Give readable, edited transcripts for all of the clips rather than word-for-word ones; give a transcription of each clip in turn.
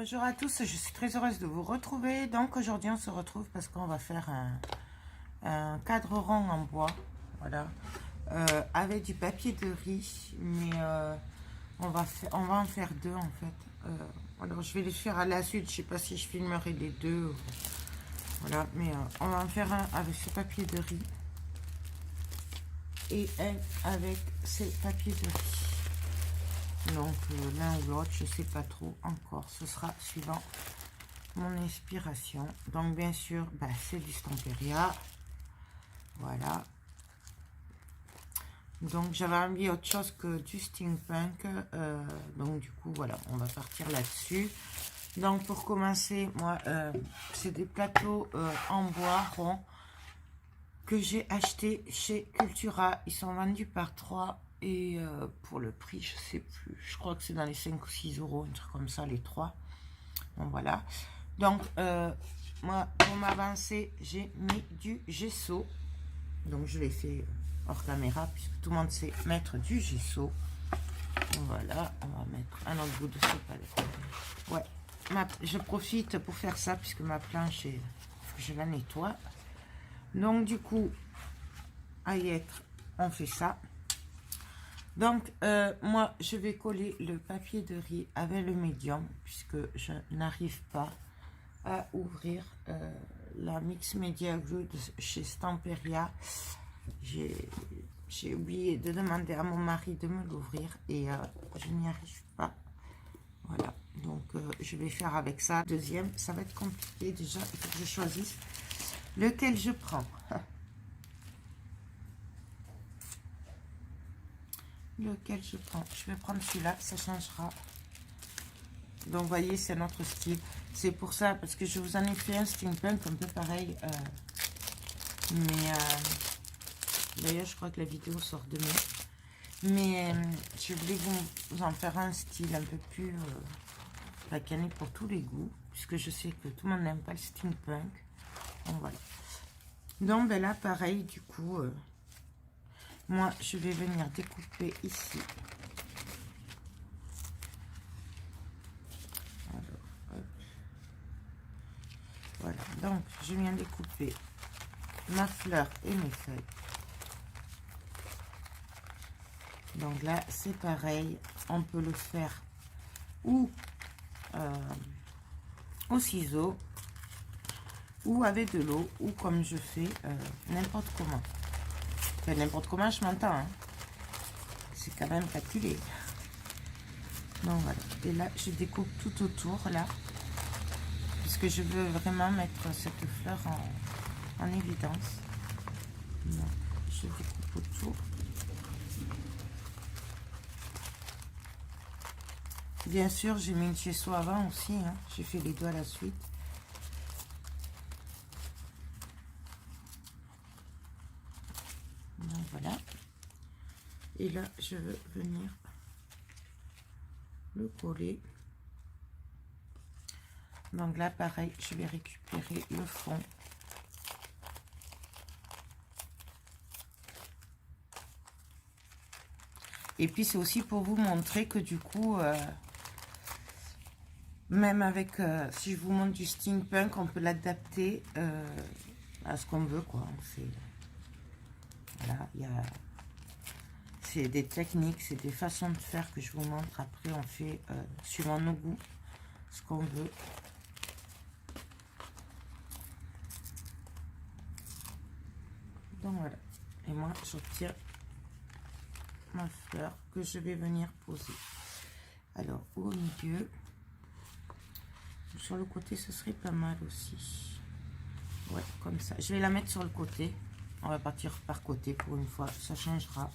Bonjour à tous, je suis très heureuse de vous retrouver. Donc aujourd'hui on se retrouve parce qu'on va faire un cadre rond en bois, voilà, avec du papier de riz, mais on va en faire deux en fait. Alors je vais les faire à la suite, je sais pas si je filmerai les deux, voilà, mais on va en faire un avec ce papier de riz et un avec ces papiers de riz. Donc l'un ou l'autre, je sais pas trop encore, ce sera suivant mon inspiration. Donc bien sûr, c'est du Stamperia, voilà. Donc j'avais envie autre chose que du steampunk, donc du coup voilà, on va partir là-dessus. Donc pour commencer, moi c'est des plateaux en bois rond que j'ai acheté chez Cultura. Ils sont vendus par 3 et pour le prix je sais plus, je crois que c'est dans les 5 ou 6 euros, un truc comme ça, les 3. Bon voilà, donc moi pour m'avancer j'ai mis du gesso, donc je l'ai fait hors caméra puisque tout le monde sait mettre du gesso. Voilà, on va mettre un autre bout de ce palette. Ouais, je profite pour faire ça puisque ma planche est, je la nettoie. Donc du coup à y être, on fait ça. Donc moi je vais coller le papier de riz avec le médium puisque je n'arrive pas à ouvrir la Mix Media Glue de chez Stamperia. J'ai oublié de demander à mon mari de me l'ouvrir et je n'y arrive pas. Voilà, donc je vais faire avec ça. Deuxième, ça va être compliqué déjà, il faut que je choisisse lequel je prends. Lequel je prends? Je vais prendre celui-là, ça changera. Donc, vous voyez, c'est notre style. C'est pour ça, parce que je vous en ai fait un steampunk un peu pareil. Mais, d'ailleurs, je crois que la vidéo sort demain. Mais, je voulais vous en faire un style un peu plus bacané pour tous les goûts. Puisque je sais que tout le monde n'aime pas le steampunk. Donc, voilà. Donc, ben là, pareil, du coup, moi, je vais venir découper ici. Voilà, donc je viens découper ma fleur et mes feuilles. Donc là, c'est pareil, on peut le faire ou au ciseau, ou avec de l'eau, ou comme je fais, n'importe comment. Enfin, n'importe comment, je m'entends, hein. C'est quand même calculé. Donc voilà, et là, je découpe tout autour, là. Puisque je veux vraiment mettre cette fleur en évidence. Donc, je découpe autour. Bien sûr, j'ai mis le gesso avant aussi. Hein. J'ai fait les doigts à la suite. Donc voilà. Et là, je veux venir le coller. Donc là, pareil, je vais récupérer le fond. Et puis, c'est aussi pour vous montrer que du coup, même avec, si je vous montre du steampunk, on peut l'adapter à ce qu'on veut, quoi. Voilà, c'est des techniques, c'est des façons de faire que je vous montre. Après, on fait, suivant nos goûts, ce qu'on veut. Donc voilà, et moi j'obtiens ma fleur que je vais venir poser. Alors au milieu, sur le côté ce serait pas mal aussi. Ouais, comme ça. Je vais la mettre sur le côté. On va partir par côté pour une fois, ça changera.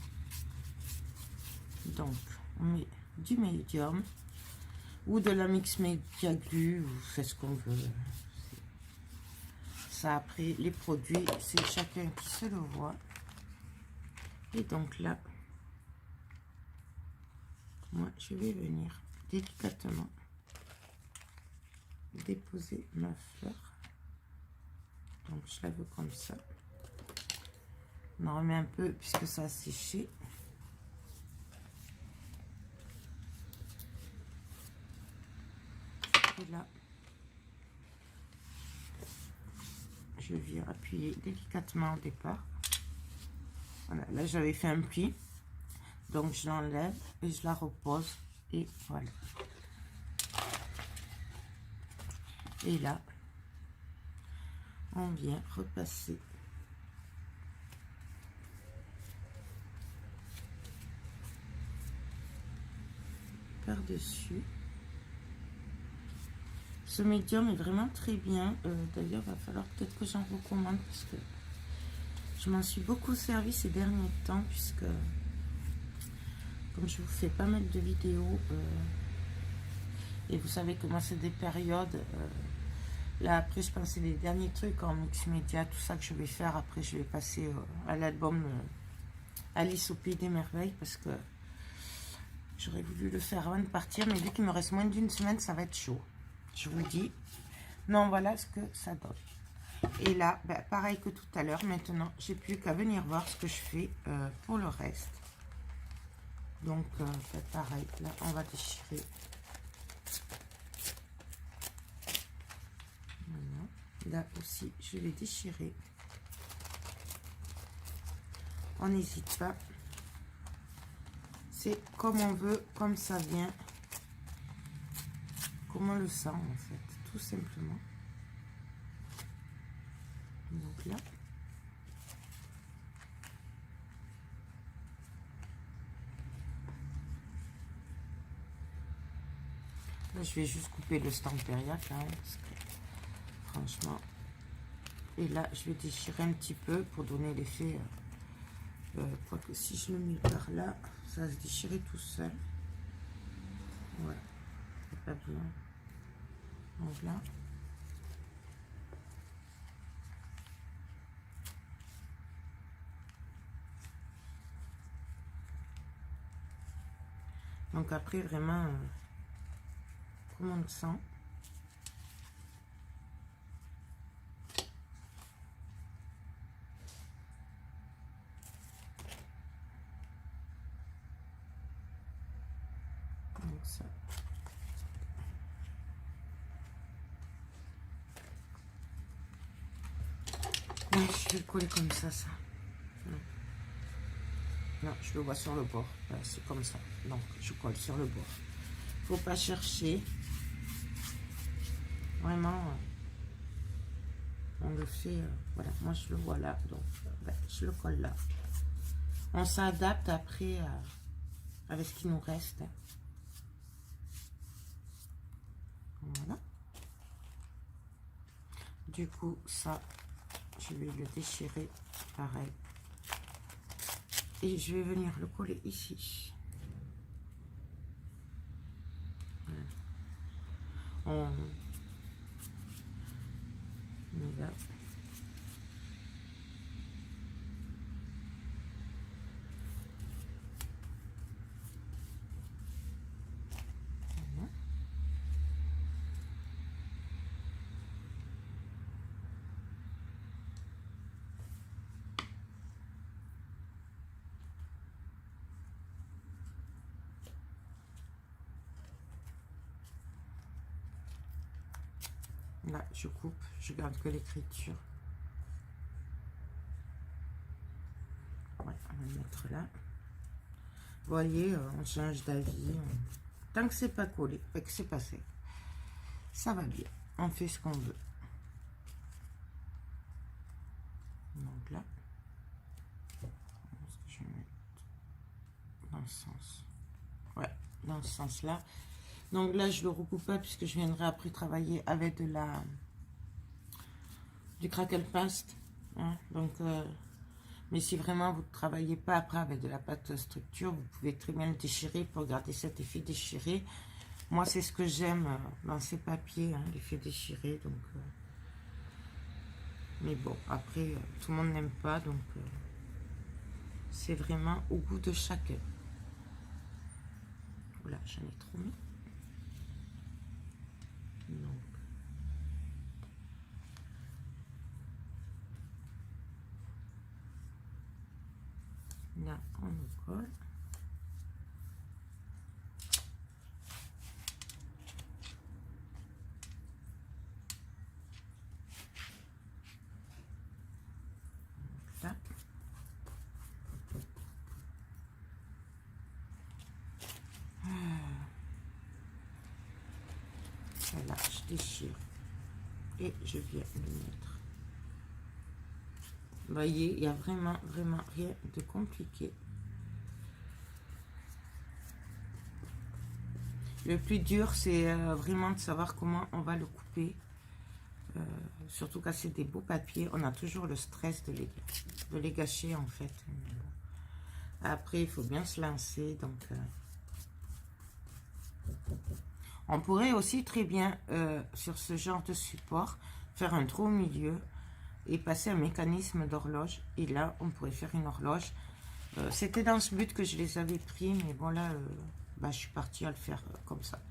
Donc on met du médium ou de la Mix Media Glue, ou fait ce qu'on veut. Ça, après les produits, c'est chacun qui se le voit. Et donc là, moi je vais venir délicatement déposer ma fleur. Donc je la veux comme ça. On en remet un peu puisque ça a séché. Et là, je viens appuyer délicatement au départ. Voilà, là j'avais fait un pli, donc je l'enlève et je la repose, et voilà. Et là, on vient repasser par-dessus. Ce médium est vraiment très bien. D'ailleurs, il va falloir peut-être que j'en recommande parce que je m'en suis beaucoup servi ces derniers temps, puisque comme je vous fais pas mal de vidéos et vous savez comment c'est des périodes. Là, après, je pensais les derniers trucs en mix média, tout ça que je vais faire. Après, je vais passer à l'album Alice au Pays des Merveilles, parce que j'aurais voulu le faire avant de partir, mais vu qu'il me reste moins d'une semaine, ça va être chaud. Je vous le dis. Non, voilà ce que ça donne. Et là, ben, pareil que tout à l'heure, maintenant, j'ai plus qu'à venir voir ce que je fais pour le reste. Donc, ben, pareil, là, on va déchirer. Voilà. Là aussi, je vais déchirer. On n'hésite pas. C'est comme on veut, comme ça vient. Comme on le sent, en fait, tout simplement. Donc là. Là, je vais juste couper le stampériac, hein, parce que, franchement. Et là, je vais déchirer un petit peu pour donner l'effet. Quoique si je le mets par là, ça va se déchirer tout seul. Ouais, c'est pas bien. Donc là. Donc après, vraiment, comme on le sent. Donc ça. Ouais, je vais le coller comme ça. Non, je le vois sur le bord. C'est comme ça. Donc, je colle sur le bord. Faut pas chercher. Vraiment, on le fait. Voilà, moi je le vois là. Donc, je le colle là. On s'adapte après avec ce qui nous reste. Voilà. Du coup, ça, je vais le déchirer pareil. Et je vais venir le coller ici. Voilà. On met là. Voilà. Là, je coupe, je garde que l'écriture. Ouais, on va le mettre là. Vous voyez, on change d'avis. Tant que c'est pas collé, que c'est pas sec, ça va bien. On fait ce qu'on veut. Donc là, est-ce que je vais mettre dans le sens? Ouais, dans ce sens-là. Donc là, je le recoupe pas puisque je viendrai après travailler avec de la du crackle paste. Hein, donc, mais si vraiment vous ne travaillez pas après avec de la pâte structure, vous pouvez très bien le déchirer pour garder cet effet déchiré. Moi, c'est ce que j'aime dans ces papiers, hein, l'effet déchiré. Donc, mais bon, après, tout le monde n'aime pas, donc c'est vraiment au goût de chacun. Voilà, j'en ai trop mis. Donc, là, on le colle. Voilà, je déchire. Et je viens le mettre. Vous voyez, il n'y a vraiment rien de compliqué. Le plus dur, c'est vraiment de savoir comment on va le couper. Surtout quand c'est des beaux papiers, on a toujours le stress de les gâcher en fait. Après, il faut bien se lancer. Donc, on pourrait aussi très bien, sur ce genre de support, faire un trou au milieu et passer un mécanisme d'horloge. Et là, on pourrait faire une horloge. C'était dans ce but que je les avais pris, mais bon là, bah, je suis partie à le faire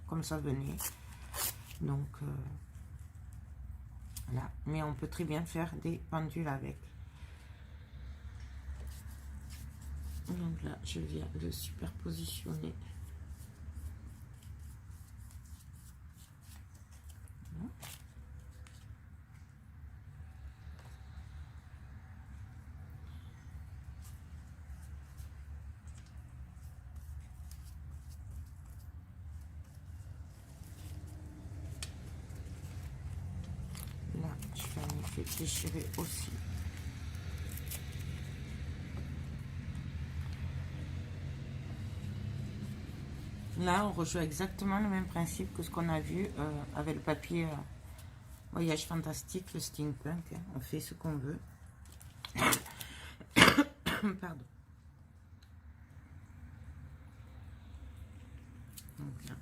comme ça venait. Donc, voilà. Mais on peut très bien faire des pendules avec. Donc là, je viens de superpositionner. Voilà. Là, je vais en effet déchirer aussi. Là, on rejoue exactement le même principe que ce qu'on a vu avec le papier Voyage Fantastique, le steampunk. Hein. On fait ce qu'on veut. Pardon. Donc là.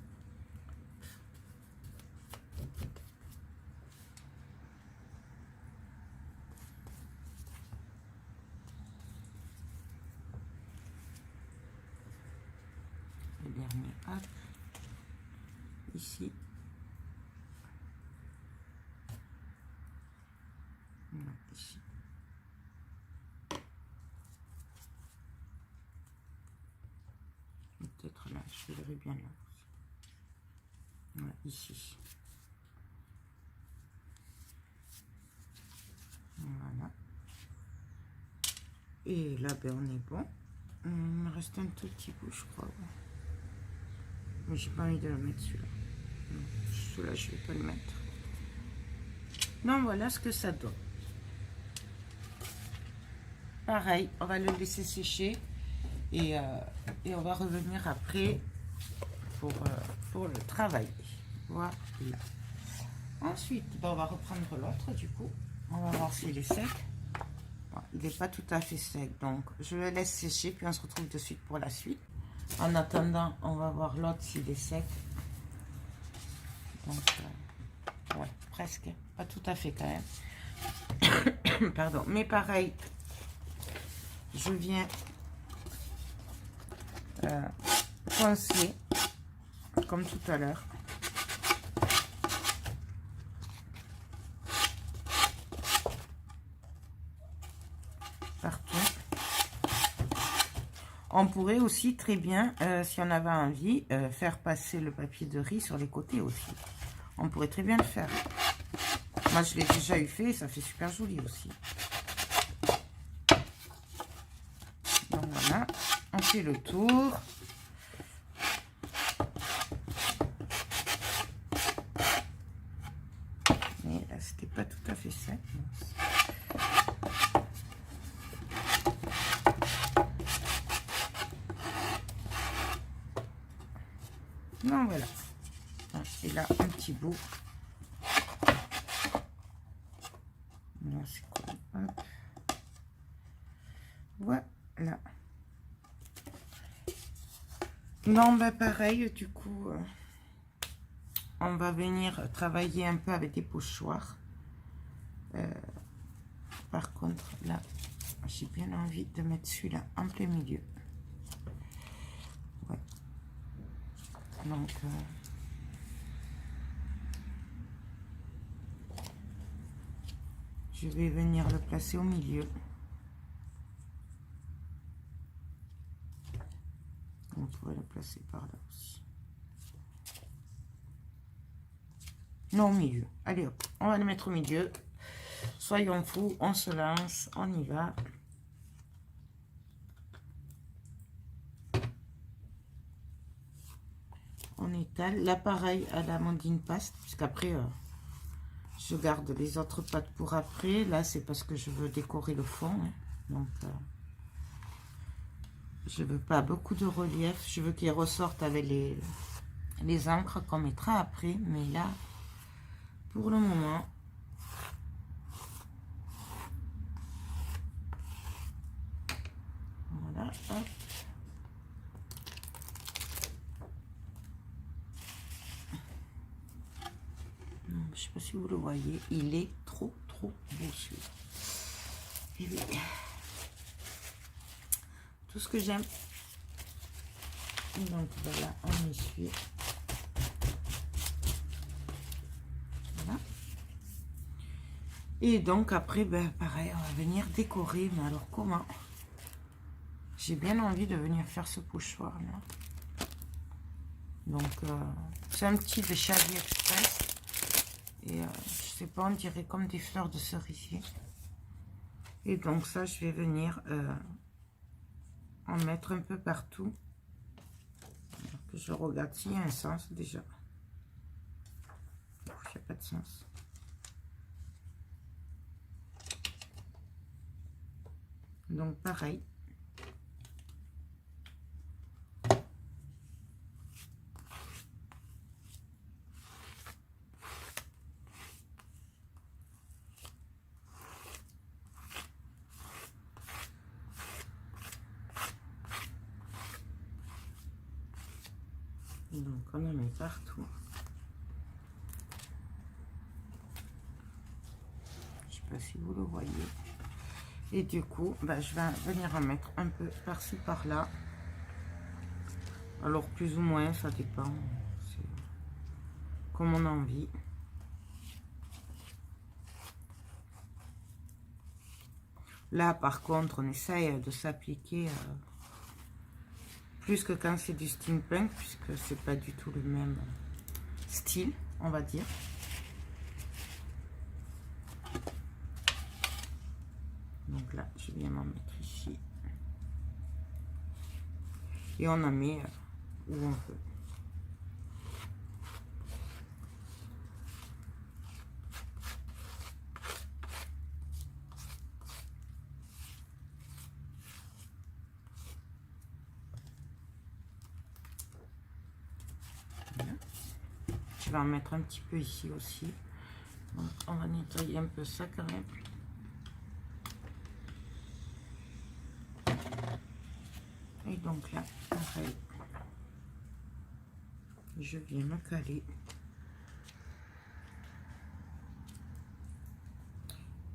Le dernier, hop. Ici. Non, ici. Peut-être là, je verrai bien là. Voilà, ici. Voilà. Et là, ben, on est bon. Il me reste un tout petit bout, je crois. Mais j'ai pas envie de le mettre celui-là. Celui-là, je vais pas le mettre. Donc voilà ce que ça donne. Pareil, on va le laisser sécher et on va revenir après pour le travailler. Voilà. Ensuite, ben, on va reprendre l'autre du coup. On va voir s'il est sec. Bon, il n'est pas tout à fait sec, donc je le laisse sécher, puis on se retrouve de suite pour la suite. En attendant, on va voir l'autre s'il est sec. Donc, ouais, presque, pas tout à fait quand même. Pardon, mais pareil, je viens coincer comme tout à l'heure. Partout. On pourrait aussi très bien, si on avait envie, faire passer le papier de riz sur les côtés aussi. On pourrait très bien le faire. Moi, je l'ai déjà eu fait, ça fait super joli aussi. Donc voilà, on fait le tour. Mais là, c'était pas tout à fait sec. Non, voilà. Et là, un petit bout. Là, c'est quoi? Hop. Voilà. Non, bah pareil, du coup, on va venir travailler un peu avec des pochoirs. Par contre, là, j'ai bien envie de mettre celui-là en plein milieu. Ouais. Donc, je vais venir le placer au milieu. On pourrait le placer par là aussi. Non, au milieu. Allez hop, on va le mettre au milieu. Soyons fous, on se lance, on y va. on étale. Là, pareil, à la Mondine Paste, puisqu'après, je garde les autres pâtes pour après. Là, c'est parce que je veux décorer le fond. Hein. Donc, je veux pas beaucoup de relief. Je veux qu'il ressorte avec les encres qu'on mettra après. Mais là, pour le moment... Voilà, hop. Je sais pas si vous le voyez, il est trop beau celui-là. Et oui, tout ce que j'aime. Donc voilà, on essuie. Voilà. Et donc après, ben, pareil, on va venir décorer. Mais alors comment? J'ai bien envie de venir faire ce pochoir là. Donc c'est un petit de chez AliExpress. Et je sais pas, on dirait comme des fleurs de cerisier. Et donc ça, je vais venir en mettre un peu partout. Alors que je regarde s'il y a un sens déjà. Il n'y a pas de sens. Donc pareil. Donc on en met partout. Je sais pas si vous le voyez. Et du coup, bah, je vais venir en mettre un peu par-ci par-là. Alors plus ou moins, ça dépend. C'est comme on a envie. Là par contre, on essaye de s'appliquer plus que quand c'est du steampunk, puisque c'est pas du tout le même style, on va dire. Donc là, je viens m'en mettre ici. Et on en met où on veut. Voilà. Je vais en mettre un petit peu ici aussi. Donc on va nettoyer un peu ça quand même. Et donc là, pareil, je viens me caler.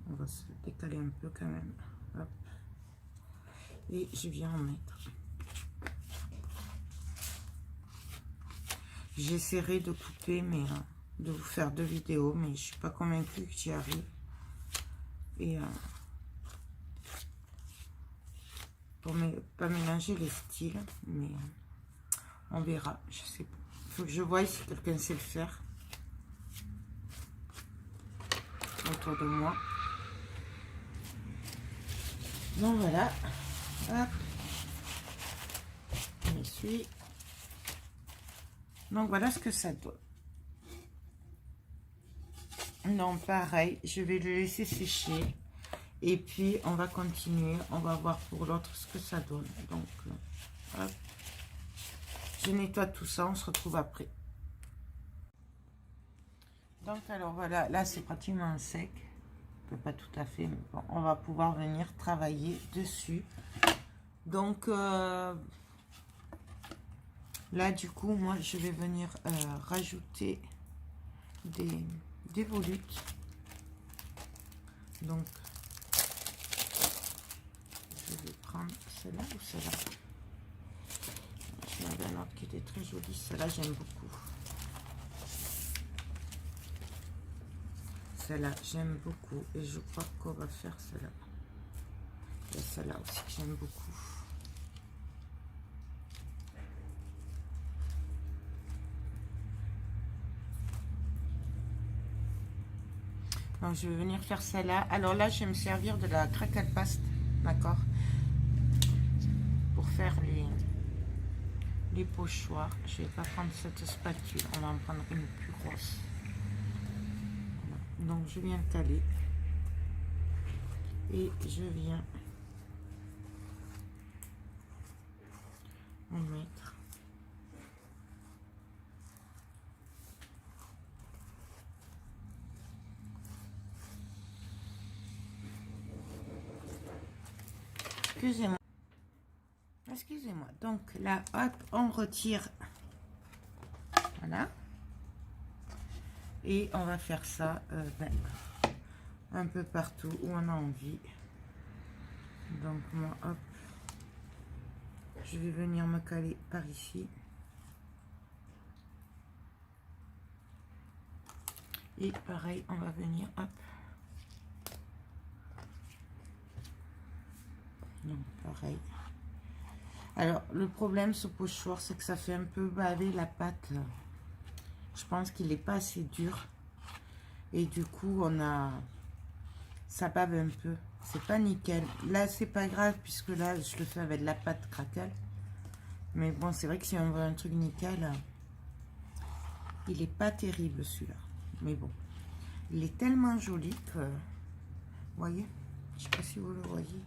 On va se décaler un peu quand même. Hop. Et je viens en mettre. J'essaierai de couper, mais de vous faire 2 vidéos, mais je suis pas convaincue que j'y arrive. Et pour pas mélanger les styles, mais on verra. Je sais pas. Il faut que je voie si quelqu'un sait le faire autour de moi. Donc voilà. Hop. On essuie. Donc voilà ce que ça donne. Donc pareil, je vais le laisser sécher. Et puis on va continuer. On va voir pour l'autre ce que ça donne. Donc hop. Je nettoie tout ça, on se retrouve après. Donc alors voilà, là c'est pratiquement sec. Pas tout à fait, mais bon, on va pouvoir venir travailler dessus. Donc là du coup moi je vais venir rajouter des volutes. Donc je vais prendre celle-là ou celle-là. J'en avais un autre qui était très joli, celle-là j'aime beaucoup. Celle-là j'aime beaucoup et je crois qu'on va faire celle-là. Il y a celle-là aussi que j'aime beaucoup. Donc je vais venir faire celle-là. Alors là je vais me servir de la craquelle paste, d'accord, pour faire les pochoirs. Je vais pas prendre cette spatule, on va en prendre une plus grosse. Voilà. Donc je viens caler et je viens en mettre excusez-moi. Excusez-moi. Donc là, hop, on retire. Voilà. Et on va faire ça un peu partout où on a envie. Donc moi, hop, je vais venir me caler par ici. Et pareil, on va venir, hop. Donc pareil. Alors, le problème ce pochoir, c'est que ça fait un peu baver la pâte. Je pense qu'il n'est pas assez dur. Et du coup, ça bave un peu. C'est pas nickel. Là, c'est pas grave, puisque là, je le fais avec de la pâte craquelle. Mais bon, c'est vrai que si on veut un truc nickel, il est pas terrible celui-là. Mais bon, il est tellement joli que... Vous voyez? Je sais pas si vous le voyez.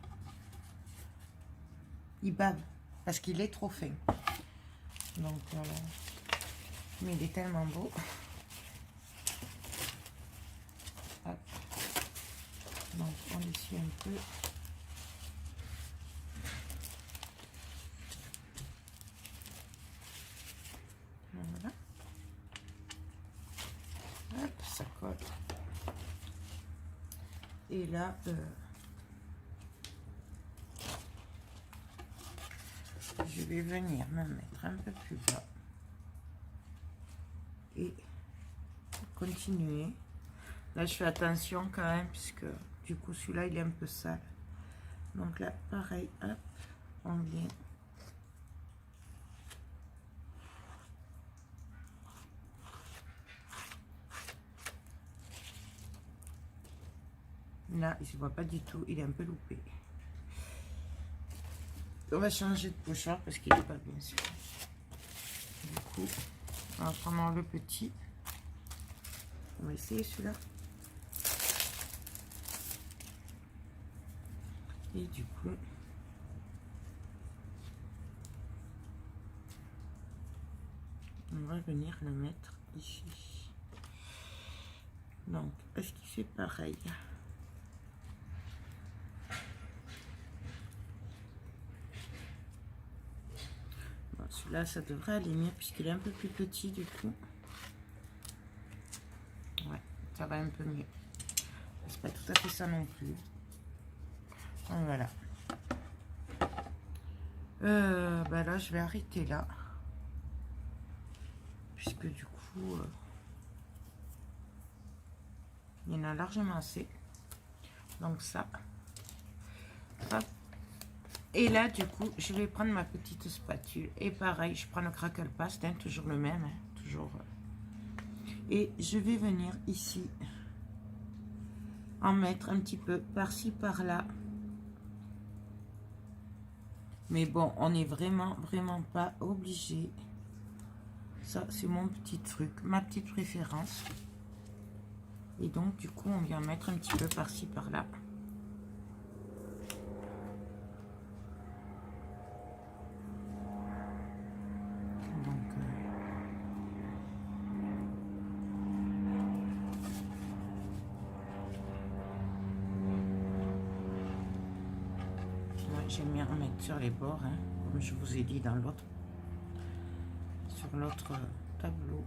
Il bave. Parce qu'il est trop fin. Donc voilà. Mais il est tellement beau. Hop. Donc on essuie un peu. Voilà. Hop, ça colle. Et là, je vais venir me mettre un peu plus bas et continuer. Là, je fais attention quand même, puisque du coup, celui-là, il est un peu sale. Donc là, pareil, hop, on vient. Là, il ne se voit pas du tout, il est un peu loupé. On va changer de pochoir parce qu'il n'est pas bien sûr. Du coup, on va prendre le petit. On va essayer celui-là. Et du coup, on va venir le mettre ici. Donc, est-ce qu'il fait pareil? Bon, celui-là, ça devrait aller mieux puisqu'il est un peu plus petit du coup. Ouais, ça va un peu mieux. C'est pas tout à fait ça non plus. Donc, voilà. Bah là, je vais arrêter là. Puisque du coup, il y en a largement assez. Donc ça. Hop. Et là, du coup, je vais prendre ma petite spatule. Et pareil, je prends le crackle paste, hein, toujours le même. Hein, toujours. Et je vais venir ici. En mettre un petit peu par-ci, par-là. Mais bon, on n'est vraiment pas obligé. Ça, c'est mon petit truc, ma petite préférence. Et donc, du coup, on vient mettre un petit peu par-ci, par-là. Donc, ouais, j'aime bien en mettre sur les bords, hein, comme je vous ai dit dans l'autre. Sur l'autre tableau.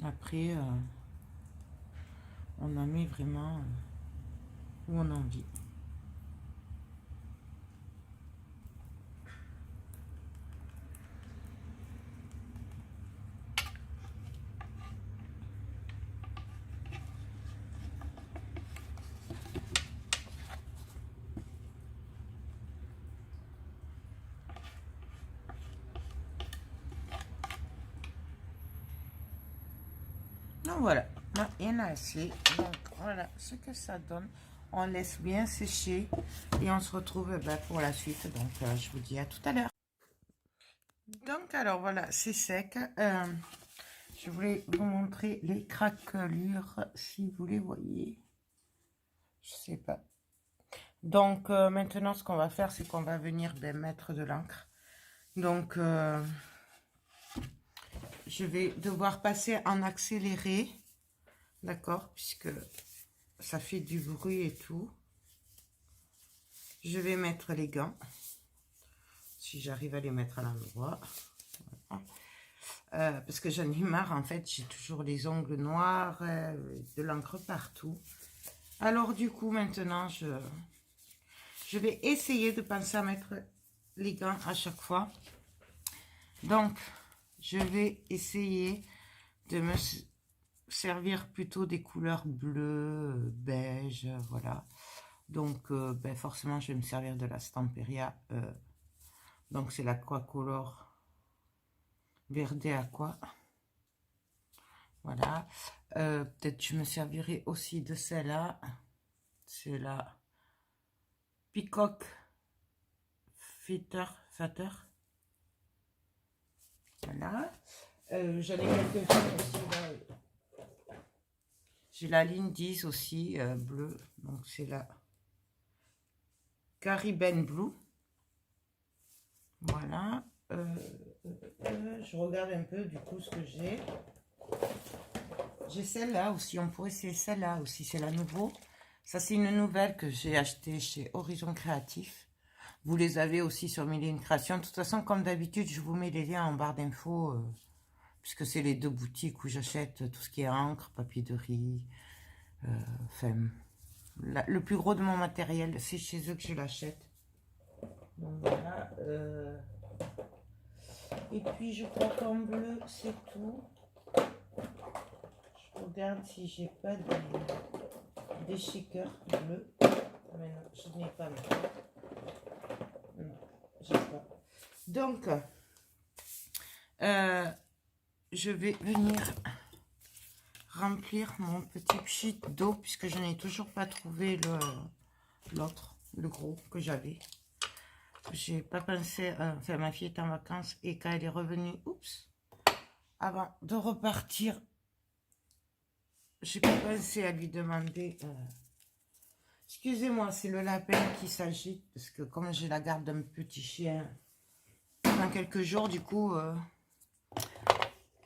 Après, on en met vraiment où on a envie. Donc voilà, Non, il y en a assez. Donc voilà ce que ça donne. On laisse bien sécher et on se retrouve pour la suite. Donc je vous dis à tout à l'heure. Donc alors voilà, c'est sec. Je voulais vous montrer les craquelures si vous les voyez. Je sais pas. Donc maintenant ce qu'on va faire, c'est qu'on va venir mettre de l'encre. Donc je vais devoir passer en accéléré. D'accord, puisque ça fait du bruit et tout. Je vais mettre les gants. Si j'arrive à les mettre à l'endroit. Voilà. Parce que j'en ai marre, en fait, j'ai toujours les ongles noirs, de l'encre partout. Alors du coup, maintenant, je vais essayer de penser à mettre les gants à chaque fois. Donc, je vais essayer de me servir plutôt des couleurs bleues, beige, voilà. Donc, forcément, je vais me servir de la Stamperia. Donc, c'est l'Aquacolor Verde Aqua. Voilà. Peut-être je me servirai aussi de celle-là. C'est la Peacock Fatter. Voilà. J'en ai quelques-unes aussi. J'ai la ligne 10 aussi, bleue. Donc, c'est la Caribbean Blue. Voilà. Je regarde un peu du coup ce que j'ai. J'ai celle-là aussi. On pourrait essayer celle-là aussi. C'est la nouveau. Ça, c'est une nouvelle que j'ai achetée chez Horizon Créatif. Vous les avez aussi sur Mille et une Créations. De toute façon, comme d'habitude, je vous mets les liens en barre d'infos. Puisque c'est les deux boutiques où j'achète tout ce qui est encre, papier de riz. Enfin, le plus gros de mon matériel, c'est chez eux que je l'achète. Donc voilà. Et puis je crois qu'en bleu, c'est tout. Je regarde si j'ai pas des shakers bleus. Mais non, je n'ai pas. Non, j'ai pas. Donc, je vais venir remplir mon petit pchit d'eau puisque je n'ai toujours pas trouvé l'autre, le gros que j'avais. J'ai pas pensé, enfin ma fille est en vacances et quand elle est revenue, oups, avant de repartir, j'ai pas pensé à lui demander, excusez-moi, c'est le lapin qui s'agite parce que comme j'ai la garde d'un petit chien dans quelques jours, du coup,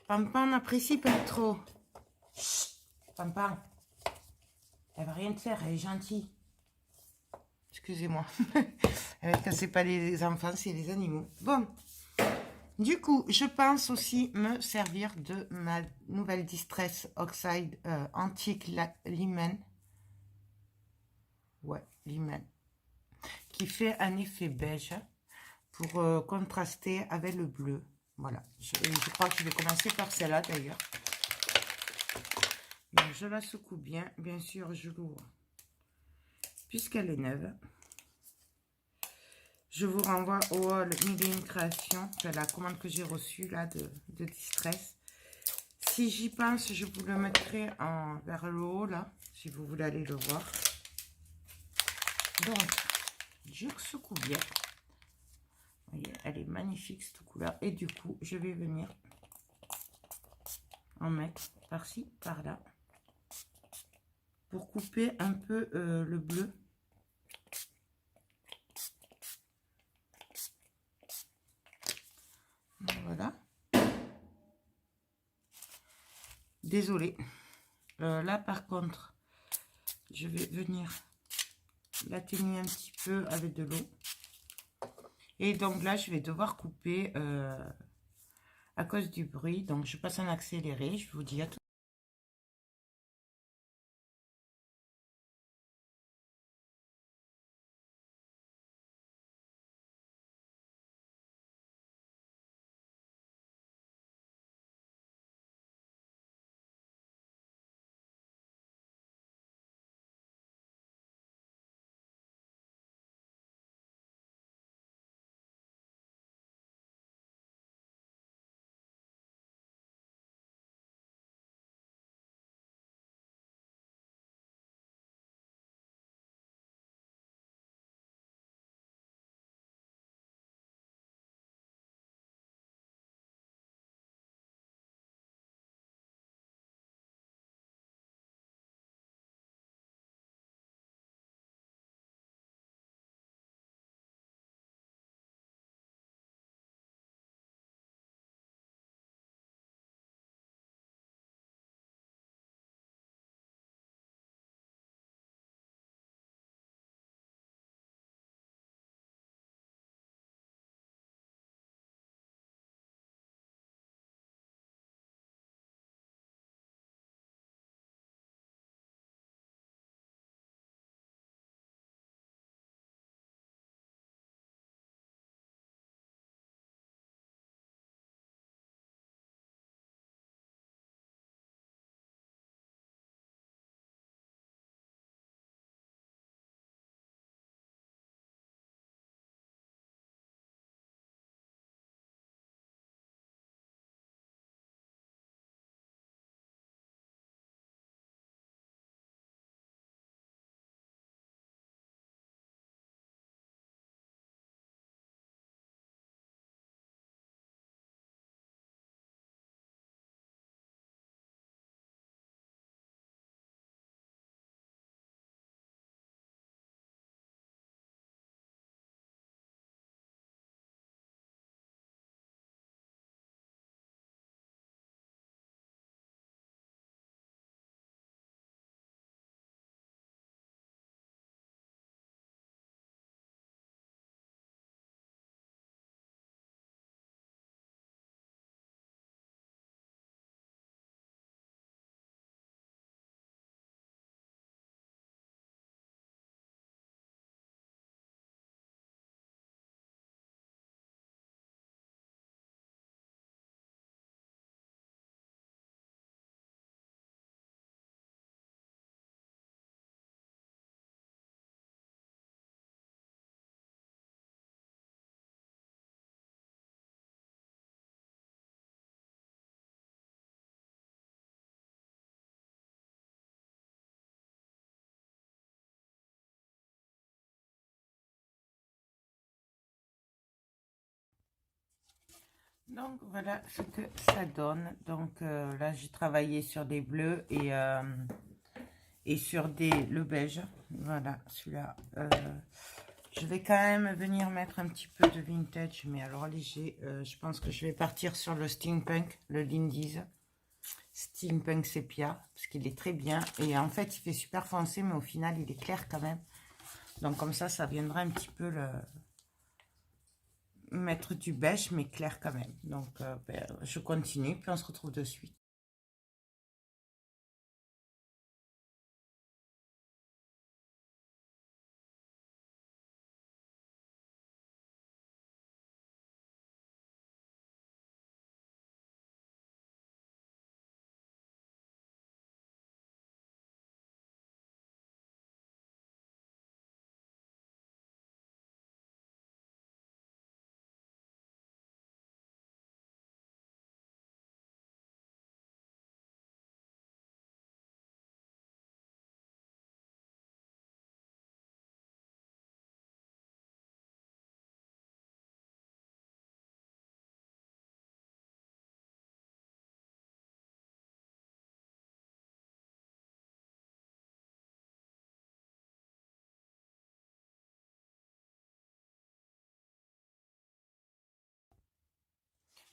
Pampan n'apprécie pas trop. Chut, Pampan, elle va rien te faire, elle est gentille. Excusez-moi. C'est pas les enfants, c'est les animaux. Bon. Du coup, je pense aussi me servir de ma nouvelle Distress Oxide Antique Limen. Ouais, Limen. Qui fait un effet beige pour contraster avec le bleu. Voilà. Je crois que je vais commencer par celle-là d'ailleurs. Donc, je la secoue bien. Bien sûr, je l'ouvre puisqu'elle est neuve. Je vous renvoie au haul Mille et une Créations, c'est la commande que j'ai reçue là de Distress. Si j'y pense, je vous le mettrai vers le haut là, si vous voulez aller le voir. Donc, je secoue bien. Vous voyez, elle est magnifique cette couleur. Et du coup, je vais venir en mettre par-ci, par-là, pour couper un peu le bleu. Voilà. Désolée. Là, par contre, je vais venir l'atténuer un petit peu avec de l'eau. Et donc là, je vais devoir couper à cause du bruit. Donc, je passe en accéléré. Je vous dis à tout. Donc voilà ce que ça donne. Donc là j'ai travaillé sur des bleus et sur le beige. Voilà celui-là. Je vais quand même venir mettre un petit peu de vintage, mais alors léger. Je pense que je vais partir sur le steampunk, le Lindy's steampunk sépia, parce qu'il est très bien. Et en fait il fait super foncé, mais au final il est clair quand même. Donc comme ça viendra un petit peu mettre du beige, mais clair quand même. Donc ben, je continue, puis on se retrouve de suite.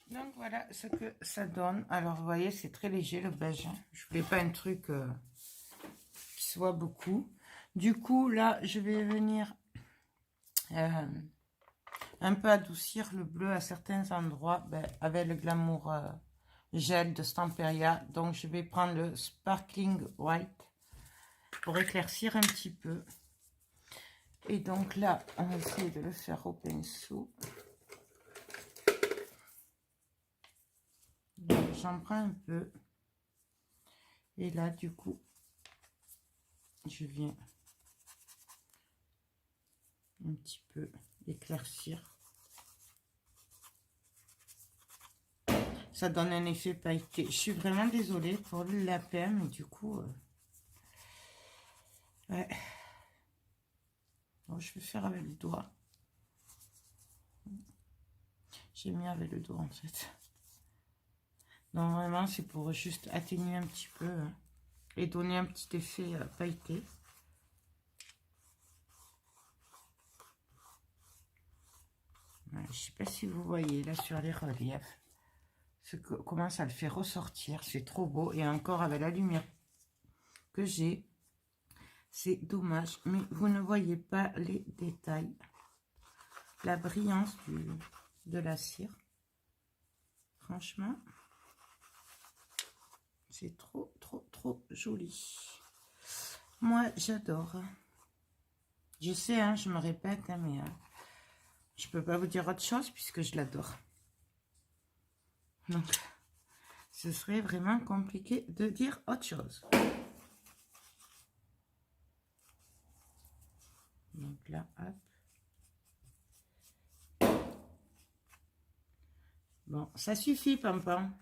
Donc voilà ce que ça donne. Alors vous voyez, c'est très léger le beige, hein. Je voulais pas un truc qui soit beaucoup. Du coup là je vais venir un peu adoucir le bleu à certains endroits, ben, avec le Glamour gel de Stamperia. Donc je vais prendre le Sparkling White pour éclaircir un petit peu. Et donc là on va essayer de le faire au pinceau. J'en prends un peu. Et là, du coup, je viens un petit peu éclaircir. Ça donne un effet pailleté. Je suis vraiment désolée pour le lapin, mais du coup... ouais. Bon, je vais faire avec le doigt. J'ai mis avec le doigt, en fait. Donc, vraiment, c'est pour juste atténuer un petit peu et donner un petit effet pailleté. Ouais, je ne sais pas si vous voyez, là, sur les reliefs, comment ça le fait ressortir. C'est trop beau. Et encore, avec la lumière que j'ai, c'est dommage, mais vous ne voyez pas les détails. La brillance de la cire. Franchement, c'est trop, trop, trop joli. Moi, j'adore. Je sais, hein, je me répète, hein, mais je peux pas vous dire autre chose puisque je l'adore. Donc, ce serait vraiment compliqué de dire autre chose. Donc là, hop. Bon, ça suffit, Pampam.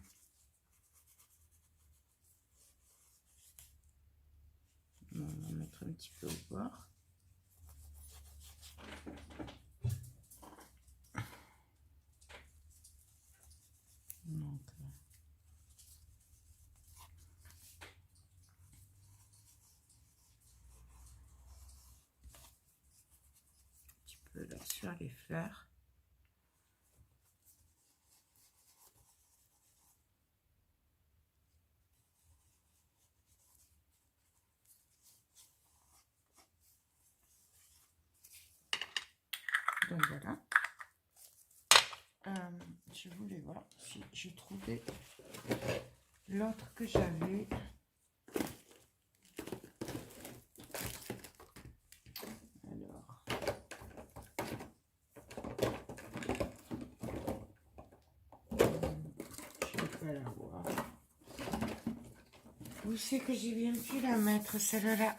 On va mettre un petit peu au bord. Donc, un petit peu là sur les fleurs. Donc voilà. Je voulais voir si je trouvais l'autre que j'avais. Alors, je vais pas la voir. Où c'est que j'ai bien pu la mettre, celle-là?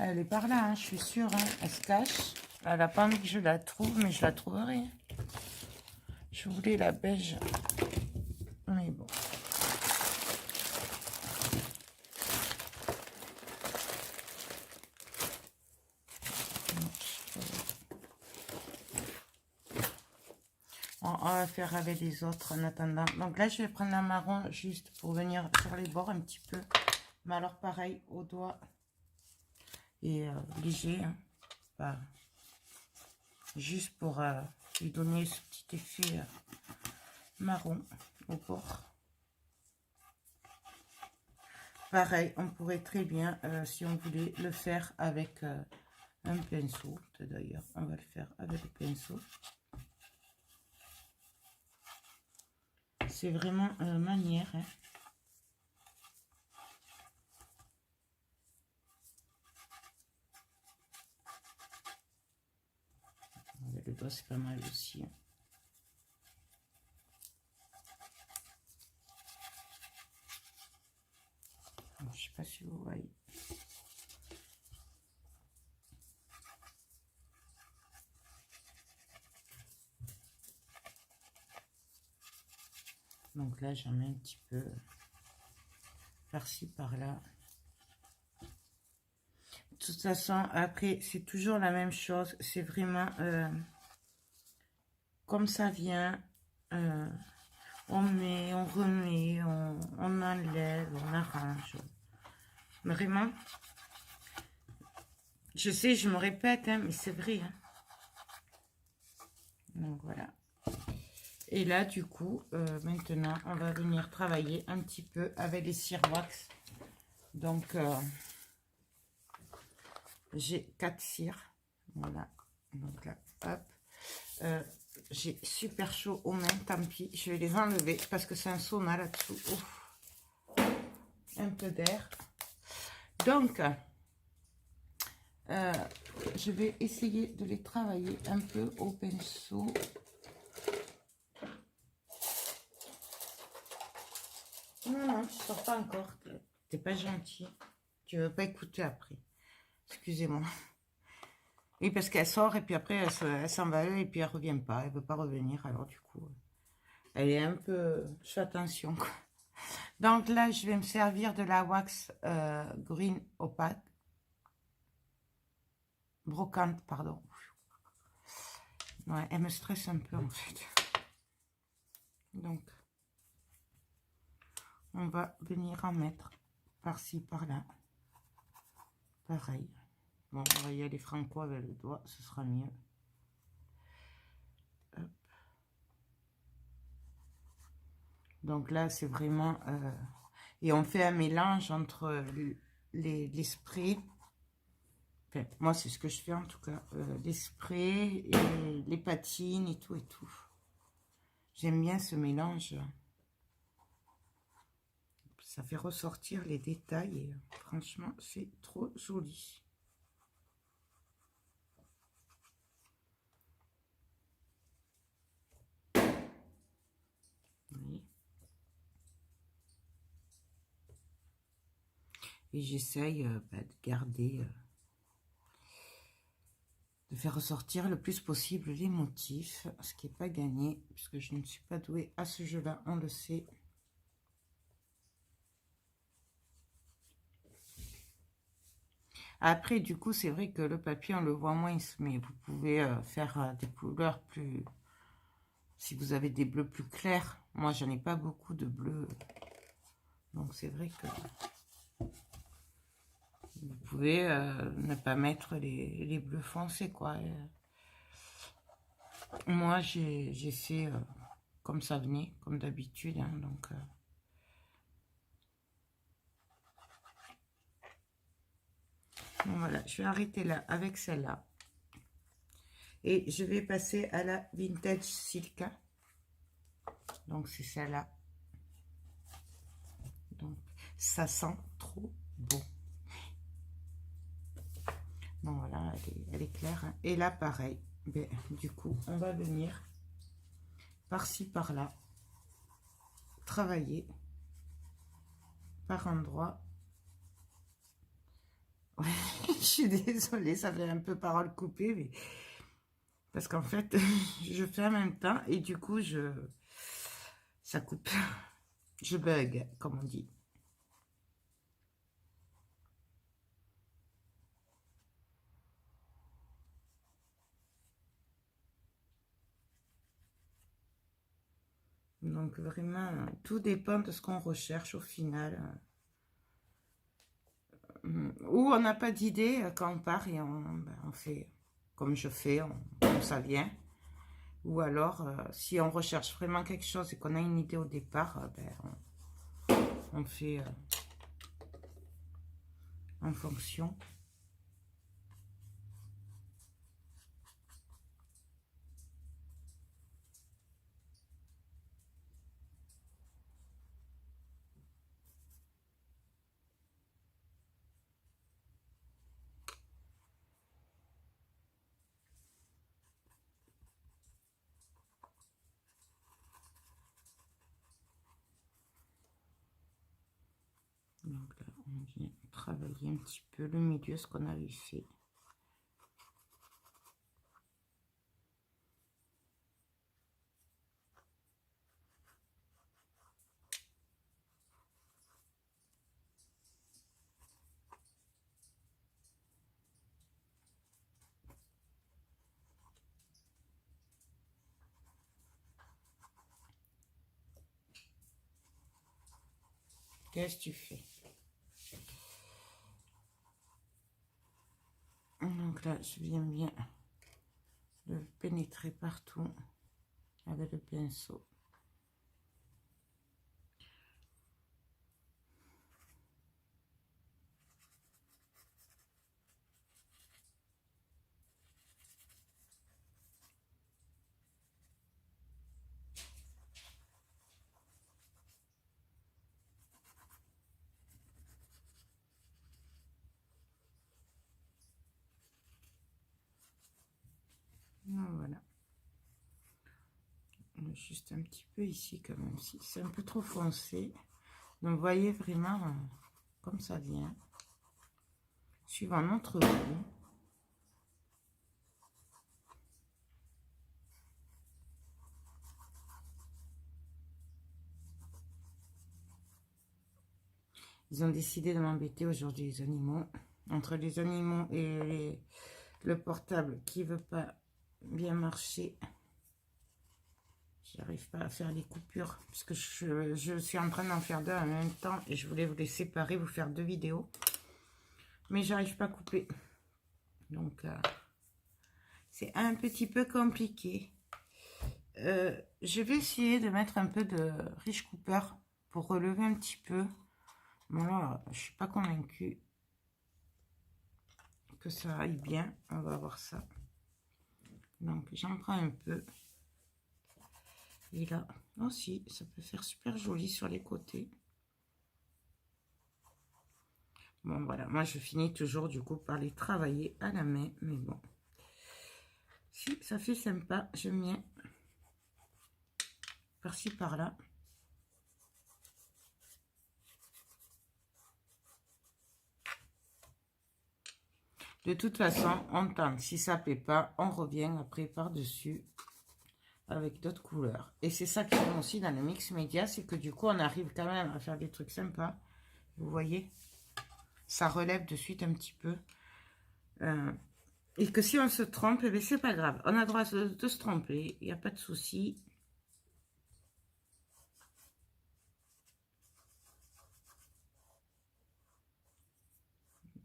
Elle est par là, hein, je suis sûre. Hein. Elle se cache. Elle n'a pas envie que je la trouve, mais je la trouverai. Je voulais la beige. Mais bon. on va faire avec les autres en attendant. Donc là, je vais prendre un marron juste pour venir sur les bords un petit peu. Mais alors pareil, au doigt et léger. Hein. Bah, juste pour lui donner ce petit effet marron au bord. Pareil, on pourrait très bien, si on voulait, le faire avec un pinceau. D'ailleurs, on va le faire avec le pinceau. C'est vraiment manière. Hein. Avec le doigt, c'est pas mal aussi. Hein. Je sais pas si vous voyez. Donc là, j'en mets un petit peu par-ci, par-là. De toute façon, après, c'est toujours la même chose. C'est vraiment comme ça vient. On met, on remet, on enlève, on arrange. Vraiment. Je sais, je me répète, hein, mais c'est vrai. Hein. Donc voilà. Et là, du coup, maintenant, on va venir travailler un petit peu avec les cires wax. Donc, j'ai 4 cires. Voilà. Donc là, hop. J'ai super chaud aux mains, tant pis. Je vais les enlever parce que c'est un sauna là-dessous. Un peu d'air. Donc, je vais essayer de les travailler un peu au pinceau. Non, non, tu sors pas encore. T'es pas gentil. Tu veux pas écouter après. Excusez-moi. Oui, parce qu'elle sort et puis après, elle s'en va et puis elle revient pas. Elle veut pas revenir. Alors du coup, elle est un peu... Je fais attention, quoi. Donc là, je vais me servir de la wax green opaque. Brocante, pardon. Ouais, elle me stresse un peu en fait. Donc, on va venir en mettre par-ci, par-là. Pareil. Bon, on va y aller franco avec le doigt, ce sera mieux. Hop. Donc là, c'est vraiment... et on fait un mélange entre les sprays. Enfin, moi, c'est ce que je fais en tout cas. Les sprays et les patines et tout et tout. J'aime bien ce mélange. Ça fait ressortir les détails et franchement, c'est trop joli. Oui. Et j'essaye de garder, de faire ressortir le plus possible les motifs, ce qui n'est pas gagné, puisque je ne suis pas douée à ce jeu-là, on le sait. Après, du coup, c'est vrai que le papier, on le voit moins, mais vous pouvez faire des couleurs plus... Si vous avez des bleus plus clairs, moi, j'en ai pas beaucoup de bleus. Donc, c'est vrai que vous pouvez ne pas mettre les bleus foncés, quoi. Moi, j'ai fait comme ça venait, comme d'habitude, hein, donc... Bon, voilà, je vais arrêter là avec celle-là. Et je vais passer à la Vintage Silka. Donc, c'est celle-là. Donc, ça sent trop bon. Bon, voilà, elle est claire. Hein. Et là, pareil. Ben, du coup, on va venir par-ci, par-là. Travailler par endroit. Ouais, je suis désolée, ça fait un peu parole coupée, mais... Parce qu'en fait, je fais en même temps et du coup, ça coupe. Je bug, comme on dit. Donc vraiment, tout dépend de ce qu'on recherche au final. Ou on n'a pas d'idée quand on part et on fait comme je fais, comme ça vient. Ou alors, si on recherche vraiment quelque chose et qu'on a une idée au départ, on fait en fonction. Donc là, on vient travailler un petit peu le milieu, ce qu'on avait fait. Qu'est-ce que tu fais? Donc là, je viens bien le pénétrer partout avec le pinceau. Voilà. Juste un petit peu ici quand même, si c'est un peu trop foncé. Donc vous voyez vraiment comme ça vient. Suivant notre goût. Ils ont décidé de m'embêter aujourd'hui, les animaux. Entre les animaux et le portable qui veut pas bien marcher. J'arrive pas à faire les coupures. Parce que je suis en train d'en faire deux en même temps. Et je voulais vous les séparer, vous faire deux vidéos. Mais j'arrive pas à couper. Donc, c'est un petit peu compliqué. Je vais essayer de mettre un peu de Rich Cooper pour relever un petit peu. Bon là, je suis pas convaincue que ça aille bien. On va voir ça. Donc j'en prends un peu. Et là aussi, ça peut faire super joli sur les côtés. Bon voilà, moi je finis toujours du coup par les travailler à la main. Mais bon, si ça fait sympa, j'aime bien. Par-ci par-là. De toute façon, on tente. Si ça ne plaît pas, on revient après par-dessus avec d'autres couleurs. Et c'est ça que j'aime aussi dans le mix média, c'est que du coup, on arrive quand même à faire des trucs sympas. Vous voyez, ça relève de suite un petit peu. Et que si on se trompe, eh c'est pas grave. On a le droit de se tromper, il n'y a pas de souci.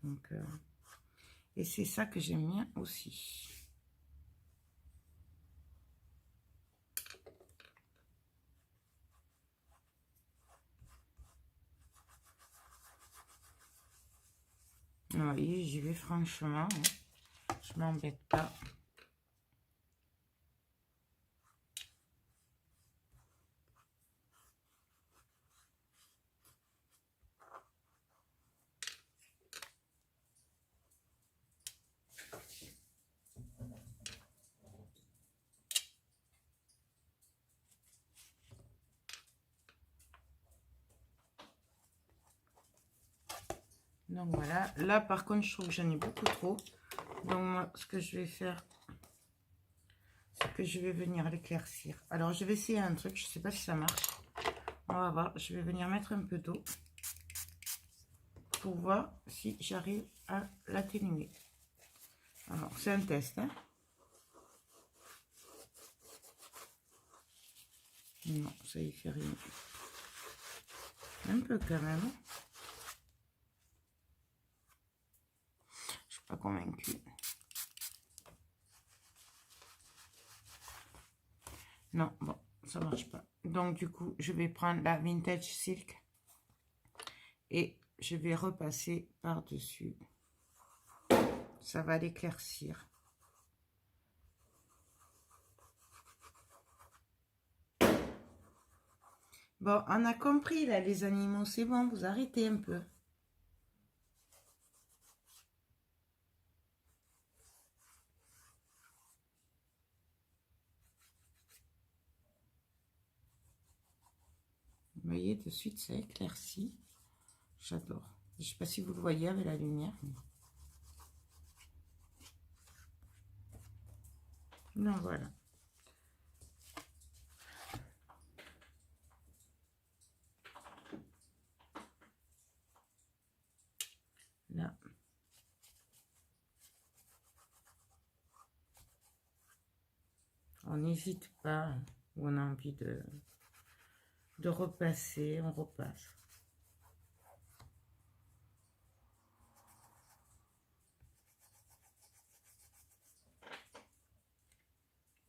Donc, et c'est ça que j'aime bien aussi. Oui, j'y vais franchement. Hein. Je m'embête pas. Donc voilà, là par contre je trouve que j'en ai beaucoup trop. Donc moi ce que je vais faire, c'est que je vais venir l'éclaircir. Alors je vais essayer un truc, je sais pas si ça marche. On va voir, je vais venir mettre un peu d'eau pour voir si j'arrive à l'atténuer. Alors c'est un test. Hein. Non, ça y fait rien. Un peu quand même. Je suis pas convaincue. Non, bon, ça marche pas. Donc du coup, je vais prendre la Vintage Silk et je vais repasser par-dessus. Ça va l'éclaircir. Bon, on a compris là, les animaux, c'est bon, vous arrêtez un peu. Vous voyez, de suite, ça éclaircit. J'adore. Je ne sais pas si vous le voyez avec la lumière. Non, voilà. Là. On n'hésite pas, où on a envie de repasser, on repasse.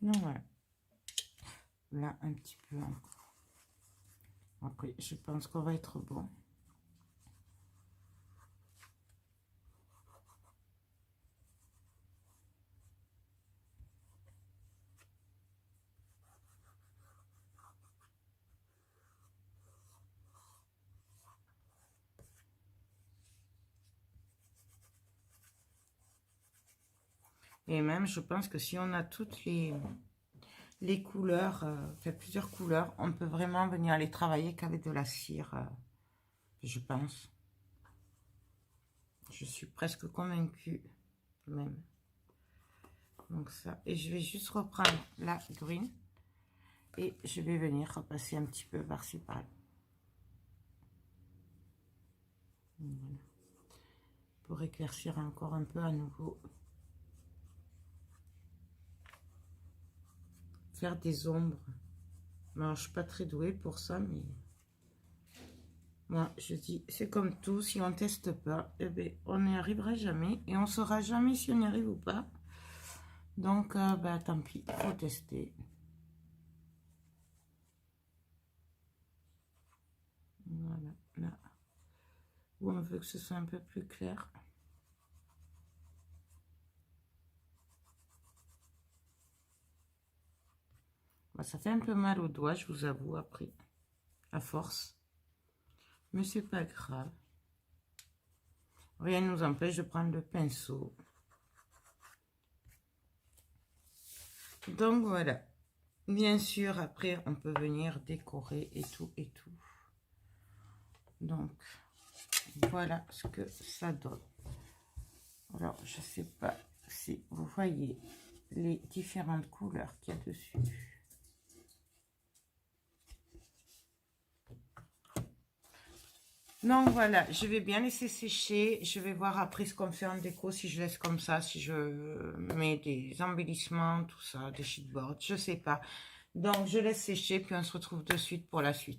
Non, voilà. Là, un petit peu encore. Après, je pense qu'on va être bon. Et même, je pense que si on a toutes les couleurs, fait plusieurs couleurs, on peut vraiment venir les travailler qu'avec de la cire, je pense. Je suis presque convaincue, même. Donc ça, et je vais juste reprendre la green et je vais venir repasser un petit peu par-ci par-là. Voilà. Pour éclaircir encore un peu à nouveau. Faire des ombres. Bon, je suis pas très douée pour ça, mais moi je dis, c'est comme tout, si on teste pas, eh bien, on n'y arrivera jamais et on saura jamais si on y arrive ou pas. Donc, bah, tant pis, il faut tester. Voilà, là où on veut que ce soit un peu plus clair. Bah, ça fait un peu mal aux doigts, je vous avoue, après, à force. Mais c'est pas grave. Rien ne nous empêche de prendre le pinceau. Donc voilà. Bien sûr, après, on peut venir décorer et tout et tout. Donc, voilà ce que ça donne. Alors, je sais pas si vous voyez les différentes couleurs qu'il y a dessus. Donc voilà, je vais bien laisser sécher. Je vais voir après ce qu'on fait en déco, si je laisse comme ça, si je mets des embellissements, tout ça, des chipboards, je sais pas. Donc je laisse sécher, puis on se retrouve de suite pour la suite.